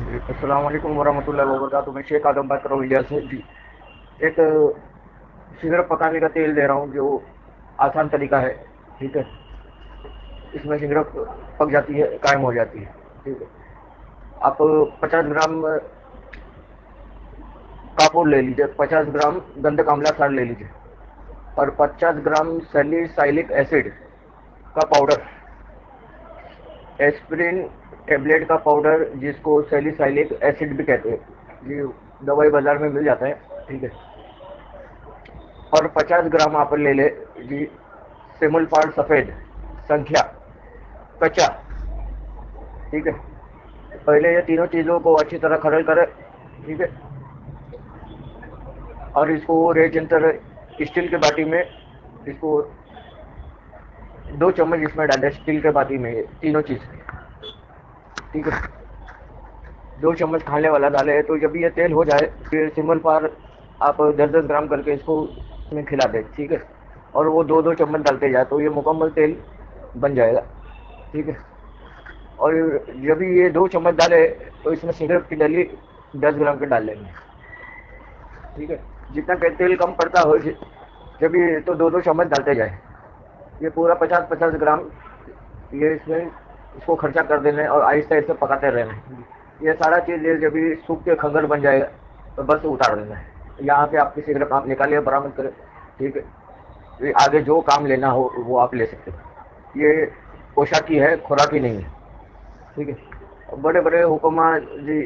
अस्सलाम वालेकुम वरहमतुल्लाहि वबरकातुहू। मैं शेख आदम बात कर रहा हूँ इंडिया से जी। एक सिगरेट पकाने का तेल दे रहा हूँ जो आसान तरीका है। ठीक है, इसमें सिगरेट पक जाती है, कायम हो जाती है। ठीक है, आप 50 ग्राम कापूर ले लीजिए, 50 ग्राम गंधक आंवला सार ले लीजिए और 50 ग्राम सैलिसाइलिक एसिड का पाउडर, एस्पिरिन टेबलेट का पाउडर जिसको सैलिसाइलिक एसिड भी कहते हैं जी, दवाई बाजार में मिल जाता है। ठीक है, और 50 ग्राम आप ले ले जी सेमुलपाल सफ़ेद संख्या कच्चा। ठीक है, पहले ये तीनों चीज़ों को अच्छी तरह खरल करें। ठीक है, और इसको रेजेंटर स्टील के बाटी में इसको 2 चम्मच इसमें डालें, स्टील के बाटी में ये तीनों चीज़। ठीक है, 2 चम्मच खाने वाला डाले। तो जब ये तेल हो जाए फिर सिमल पार आप 10-10 ग्राम करके इसको में खिला दें। ठीक है, और वो 2-2 चम्मच डालते जाए तो ये मुकम्मल तेल बन जाएगा। ठीक है, और जब ये 2 चम्मच डाले तो इसमें सिगरेट की डली 10 ग्राम के डाल लेंगे। ठीक है, जितना तेल कम पड़ता हो जब ये तो 2-2 चम्मच डालते जाए। ये पूरा 50-50 ग्राम ये इसमें इसको खर्चा कर देना है और आहिस्ता आहिस्ता पकाते रहना है। ये सारा चीज़ ये जब भी सूख के खंगल बन जाएगा तो बस उतार देना है। यहाँ पे आप किसी सिगरेट आप निकालिए, बरामद करें। ठीक है, ये आगे जो काम लेना हो वो आप ले सकते हैं। ये पोशाकी है, खुराकी नहीं है। ठीक है, बड़े बड़े हुक्मा जी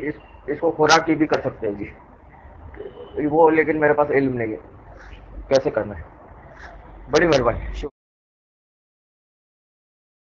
इसको खुराकी भी कर सकते हैं जी, वो लेकिन मेरे पास इल्म नहीं है कैसे करना है। बड़ी मेहरबानी।